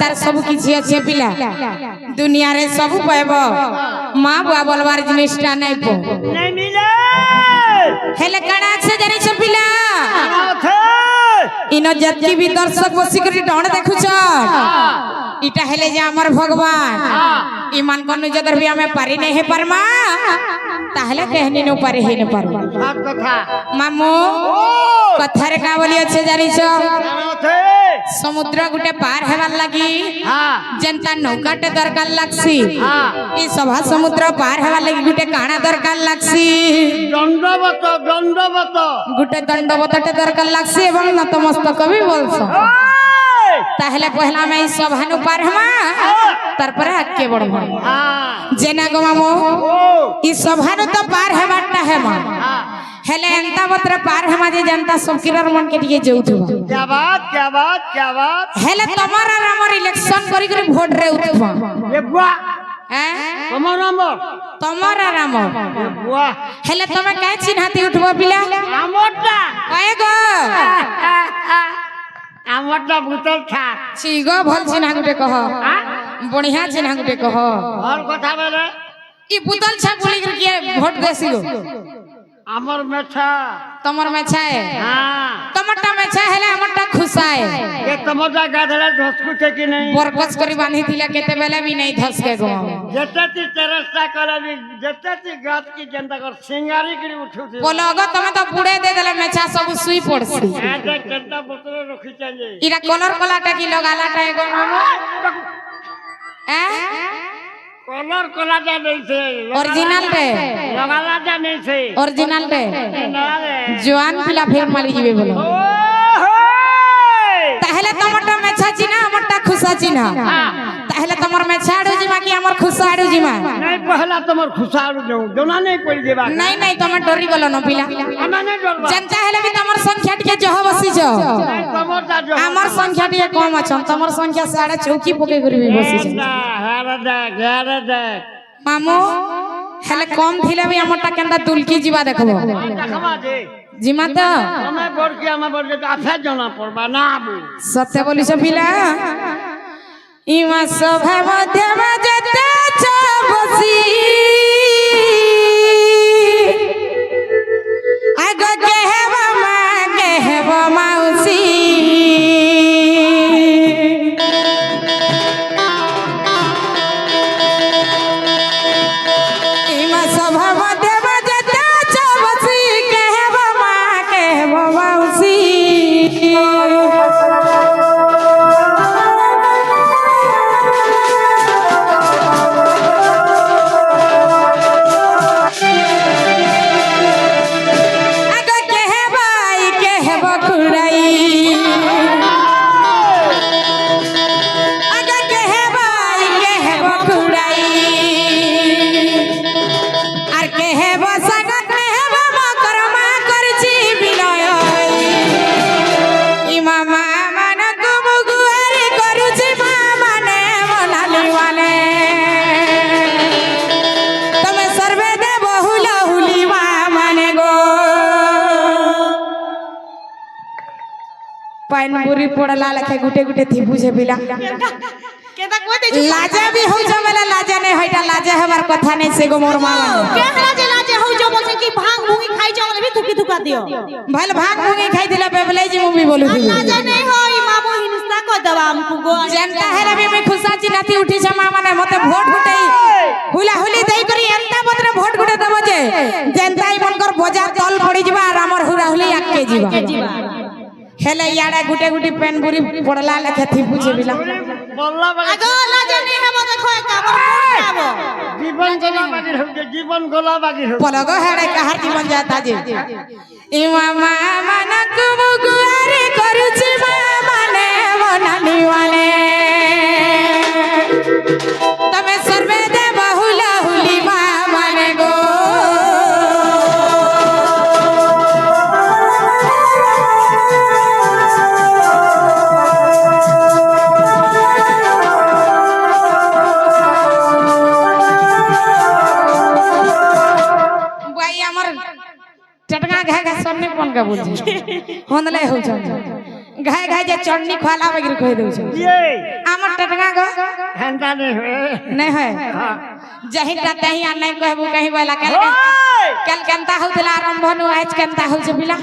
तार सब किछि अछि पिला दुनिया रे सब पाइब मां बुआ बोलबार जिनिसटा नै पो नहीं मिले हेले कणा से जानि छ पिला इन जत्ती भी दर्शक बसी करी डण देखुछ इटा हेले जे हमर भगवान ईमान कनु जदर भी हमें पारी नै हे परमा ताहले कहनी न पारे हे न पार बात कथा मामू कथा रे का बोली अछि जानि छ समुद्र गुटे पार हेबार लागी जनता नौकाटे दरकार लागसी ई सभा समुद्र पार हेबार लागी गुटे काना दरकार लागसी दंडवत गुटे दंडवतटे दरकार लागसी एवं नतमस्तक भी बोलछ ताहले पहला में ई सभानु पार हमा तार पर आके बढ़बा जेना गो मामू ई सभानु तो पार हेबाटा हेमा हेले एंता बत्र पार हमा जे जनता सब किरर मन के दिए जउथबा क्या बात हेले तमरा हमर इलेक्शन करी करी वोट रे उठबा ये बुआ हैं तमरा राम तमरा बुआ हेले तमे काहे चिन्हाती उठबा बिला आमोटा काहे गो आमोटा भूतल था छिगो भल चिन्हा गुटे कह बढ़िया चिन्हा गुटे कह और कथा बोले ई बुतल छा बोली के वोट देसी गो अमर में था तमर में छाए हां टमाटा में छाए हेले हमरटा खुसाए ये टमाटा गाधला धसकु छे कि नहीं बरकस करी बांधी थिला केते बेले भी नहीं धसके गो जते ती चरस्ता करबी जते ती गात की जनता कर सिंगारी करी उठू थी बोलो अगो तमे तो पुड़े दे देले मेछा सब सुई पड़सी आजे जनता बोतल रखी चाहिए इरा कलर कलाटा की लगालाटा एगो मामू कलर कलाटा नहीं से ओरिजिनल रे लगालाटा नहीं से ओरिजिनल रे ना रे जवान पिला फेर मारी जीवे बोलो ताहले टमाटर में छाची ना हमरटा खुसा चिना ताहले तमर में छाड़ू जीमा की हमर खुसाड़ू जीमा नहीं पहला तमर खुसारू देऊ दोना नहीं पड़ी देबा नहीं तमे डरी गलो न पिला हमने डरबा जनता हेले भी तमर संख्या के जह बसी छ टमाटा जो हमर संख्या के कम अछन तमर संख्या साढ़े चौकी पके करी बसी छ हेरे दे मामू हेले कम थिले भी हमरटा केंदा दुलकी जीवा देखबो देखबा दे जीमा तो हमें बड़की हमें बड़के तो आफे जाना पड़बा ना आबू सत्य बोली छ पिला इमा सभा मध्य में जते छ बसी आगो कहबा मौसी इमा सभा मध्य में जते छ बसी कहबा मौसी पानपुरी पड़ला लखे गुटे गुटे थी बुझे बिला केदा कोइ दे लाजा भी हो जमेला लाजा नहीं हटा लाजा हमार कथा नहीं से गो मोर मावा केहरा जे लाजे हो जो बोल कि भांग भूंगी खाई जाओ भी थुकी थुका दियो भल भाग भूंगी खाई दिला बेबले जी मुंह भी बोलू थी लाजा नहीं हो ई मामू हिंसा को दवा हमको गो जनता है रवि में खुशा चिनाती उठी छ मामा ने मते वोट गुटई हुला हुली देई करी एंता बतरे वोट गुटे दबो जे जनता ई मनकर बाजार तल पड़ी जिबा और हमर हुला हुली आके जीवा हेले याडा गुटे गुटी पेन बुरी पड़ला लखे थी पूछे बिला बोलला आगो लाजे नहीं हम देखो काबर आबो जीवन गोला बाकी हो पलगो हेडे कहर जीवन जाता जे ई मामा मन कुमु गुआरे करूची मामा ने बनानी वाले तमे सर्वे दे बहुला हुली मामा ने गो चटका घाय घाय सबने कोन का बोल होनले हो छ घाय घाय जे चटनी खवाला बगिर कह दउ छ ये हमर टेटगा गो हेंदा नहीं हुए नहीं है जही ताते ही आ नहीं कहबू कहीं बोला कल कल केनता होतला आरंभ नु आज केनता हो जबिला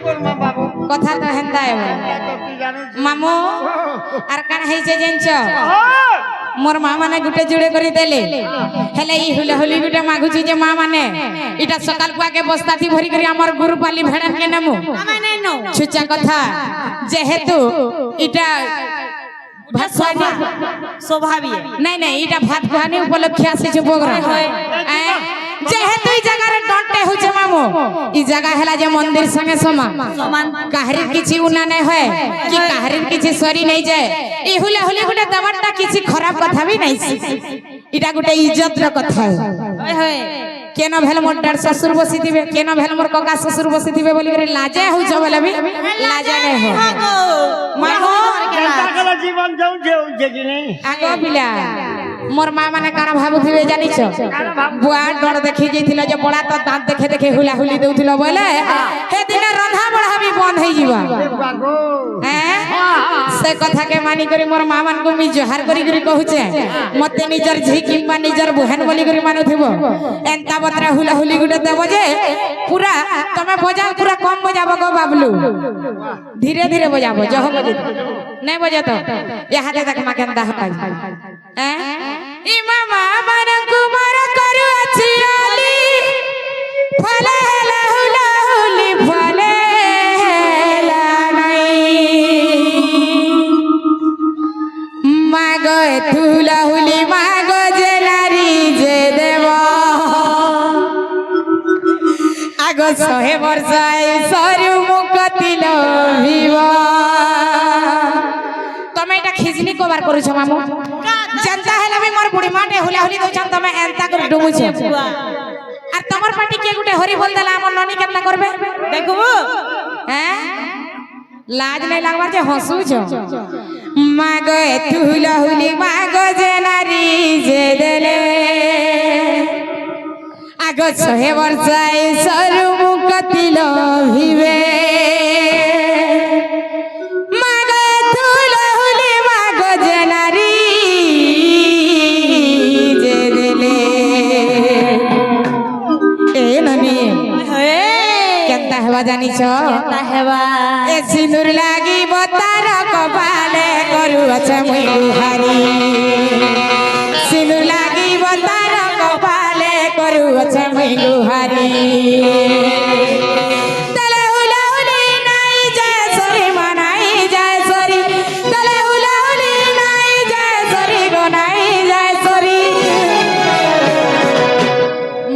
कोरमा बाबू কথা তো হেন্দা এ करती जानू মামু আর কান হইছে জানছ মোর মা মানে গুটে জুড়ে করে দেলে হেলে ই হুলে হুলি গুটে মাগুছি যে মা মানে এটা সকাল পাকে বস্তাতি ভরি করে আমার গরু পালি ভেড়া কে নেমু আমি নাই নো ছুচা কথা যেহেতু এটা ভাত খাওয়ানি স্বভাবই নাই নাই এটা ভাত খাওয়ানি উপলক্ষে আসিছে বগরা যেহেতু এই জায়গার ডটে হচ্ছে মামু এই জায়গা হেলা যে মন্দির সঙ্গে সমান সমান কাহারির কিছু উনা নাই হয় কি কাহারির কিছু সরি নাই যায় এই হুলে হুলে গুটে দেবারটা কিছু খারাপ কথা বি নাই এটা গুটে ইজ্জতর কথা হয় হয় কেন ভেল মোর ডার শ্বশুর বসি দিবে কেন ভেল মোর ককা শ্বশুর বসি দিবে বলি করে লাজে হউছ বলে বি লাজে নাই হয় আগো মামু जनता का जीवन जाऊ जाऊ जगी नहीं আগ পিলা মোর মা মানে কার ভাবুথিবে জানিছ বুয়া ডর দেখি যাইছিল যে বড়া তো দাঁত দেখে দেখে হুলা হুলি দেউছিল বলে হে দিনে রন্ধা বড়া বি বন্ধ হই ଯିବା बागो হ্যাঁ সে কথাকে মানি করি মোর মা মান কো মি জোহার করি করি কহুছে মতে নিজর ঝি কিংবা নিজর বহেন বলি করি মানুথিব এন্তা বতরা হুলা হুলি গুটে দেব যে পুরা তুমি বজাও পুরা কম বজাবো গো বাবলু ধীরে ধীরে বজাবো জহ বজি নাই বজে তো ইহাতে দেখ মা কেনতা হয় হ্যাঁ ই মামা মান কুমার করু আছে আলি ফলে হেলা হুলা হুলি ফলে হেলা নাই মাগ তুলা হুলি মাগ জেলারি যে দেব আগ শহে বর্ষায় সরু মুখ তিল ভিব তুমি এটা খিজনি কবার করছ মামু জানতা হেলা আমি মোর বুড়ি মাটে হুলা হুলি দউছন তুমি এন্তা করে ডুবুছ আর তোমার পাটি কে গুটে হরি বল দেলা আমার ননি কেনতা করবে দেখবো হ্যাঁ লাজ নাই লাগবার যে হসুছ মাগ তুলা হুলি মাগ যে নারী যে দেলে আগ শহে বর্ষায় সরু মুখ তিল ভিবে মাগ তুলা হুলি মাগ যে নারী যে দেলে এ ননি কেনতা হেবা জানিছ তা হেবা এ সিঁদুর লাগিব তার কপালে করু আছে মুই গুহারি সিঁদুর লাগিব তার কপালে করু আছে মুই গুহারি তলে হুলা হুলি নাই যায় সরি মানাই যায় সরি তলে হুলা হুলি নাই যায় সরি গো নাই যায় সরি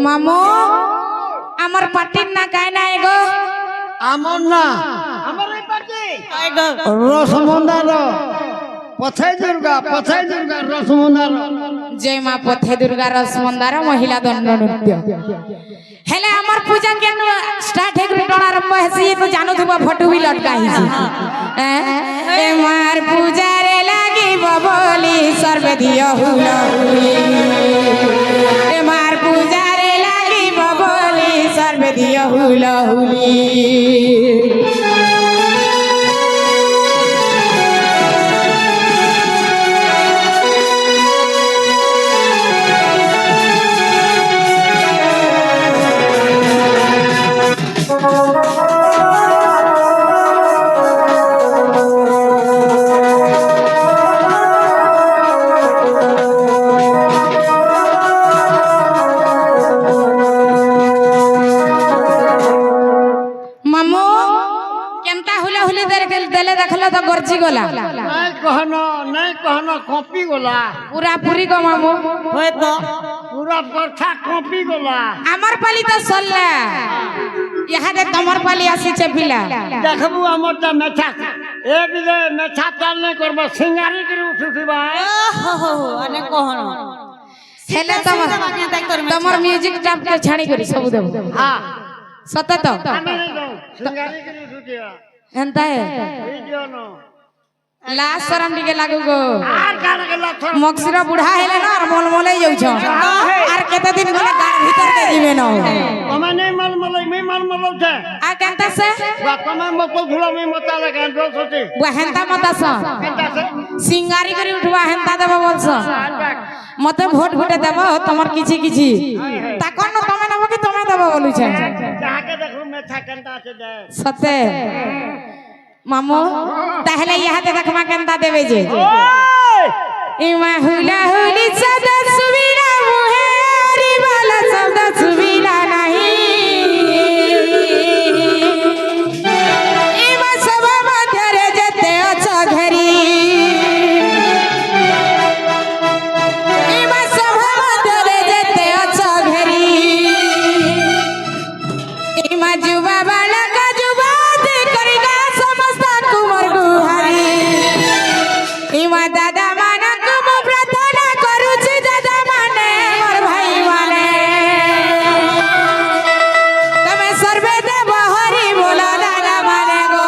মামু আমার পাটির না গায় নাই গো আমার না আমার এই পার্টি আগো রসমন্দার পথাই দুর্গা রসমন্দার জয় মা পথে দুর্গা রসমন্দার মহিলা দণ্ড নৃত্য হেলে আমার পূজা কেন স্টার্ট হে করে টণ আরম্ভ হেসি তো জানো থিবা ফটো বি লটকা হিছি এ মার পূজারে লাগিব বলি সর্বে দিও হুলা হুলি এ মার পূজারে লাগিব বলি সর্বে দিও হুলা হুলি মামু কেনতা হুলা হুলি দেলে দেখলো তো গর্জি গলা নাই কহনো কপি গলা পুরা পুরি গো মামু হয়তো পুরা বর্ষা কপি গলা আমার পালি তো চললা ইহাতে তোমার পালি আসিছে পিলা দেখবু আমারটা মেছা এ বিলে মেছা চাল নাই করব সিঙ্গারি করে উঠুথিবা ওহো অনে কহনো হেলে তোমার মিউজিক টাপকে ছাড়ি করি সবু দেব হ্যাঁ সত তো আমি নাই যাও সিঙ্গারি করে উঠুথিবা এন্তা হে এই জনো লাজ শরম টিকে লাগু গো আর কানা কে লাথ মক্সিরা বুড়া হেলে না আর মলমলাই যাউছ আর কেতে দিন গলে গার ভিতর কে দিবে না তুমি নাই মালমলাই মই মালমলাই দে আর কেনতা সে তুমি মত ধুলা মই মতা লাগা দোসতি হেনতা মতাস কেনতা সে সিঙ্গারি করে উঠবা হেন্তা দেব বলছ মতে ভোট ভোটে দেব তোমার কিছু কিছু তখন তুমি নেব কি তুমি দেব বলুছ যাকে দেখো মেথা কেনটা আছে দেখ সতে মামু তাহলে ইহাতে দেখমা কেনতা দেবে যে ওই ইমা হুলা হুলি শব্দ সুবিরা মুহে হরি বালা শব্দ সুবিরা নাহি ইমা সব মধ্যে যেতে অছ ঘরি ইমা সব মধ্যে যেতে অছ ঘরি ইমা যুবা বালকা যুবতী করিগা সমস্ত কুমার গুহারি ইমা দাদা মানকু মু প্রার্থনা করুছি দাদা মানে মোর ভাই মানে তুমি সর্বে দেব হরি বল দাদা মানে গো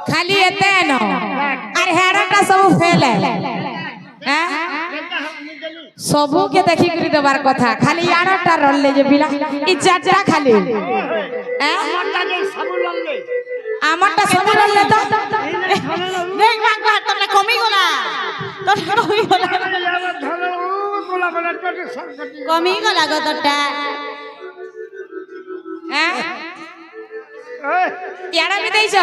খালি এতে ন আর হেড়াটা সব ফেলে হ্যাঁ सबके देखी करी देबार कथा खाली यारटा रल्ले जे बिला इ चारटा खाली আমারটা যে সাবু লল্লে আমারটা সব রল্লে তো দেখ বাঘ তোমরা কমি গলা তোর কমি গলা আমার ধরে ও গোলা বলে টোটে সংকট কমি গলা গো তোরটা হ্যাঁ ওই ইয়ারা বি দেইছ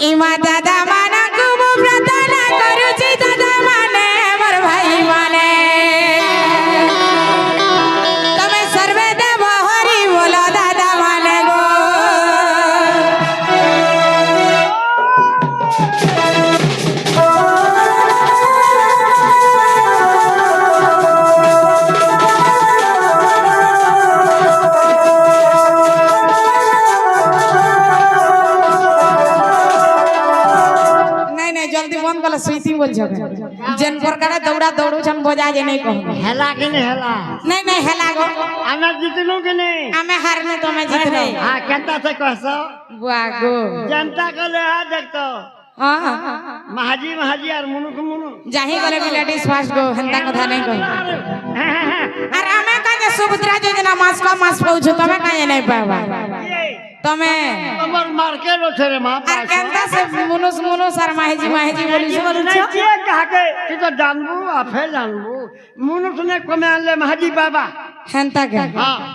ইমা দাদা মানা কুমু প্রার্থনা করুছি দাদা মানে আমার ভাই মানে তুমি সর্বে দেব হরি বলো দাদা মানে গো नहीं नहीं जल्दी बंद कर सुईती बोल छ जन प्रकार दौड़ा दौड़ू छन बजा जे नहीं कहू হেলা কিনে হেলা नहीं नहीं हेला गो আমরা জিতলু কিনে हमें हारने तो मैं जीत रही হ্যাঁ কেনটা সে কহছ बुआ गो जनता कले आ देखतो हां महाजी महाजी আর মুনুক মুনু जाही गले भी लेडीज फास्ट गो हंता कथा नहीं कहू अरे हमें काजे सुभद्रा योजना मास पहुंचो तमे काजे नहीं पावा तमे তোমার মার্কেট ওঠে রে মা আর কেনতা से मुनुस আর माहेजी बोली से बोलू नहीं के काके তুই তো জানবু আফে জানবু মুনুক ने कमे आनले महाजी बाबा हंता के हां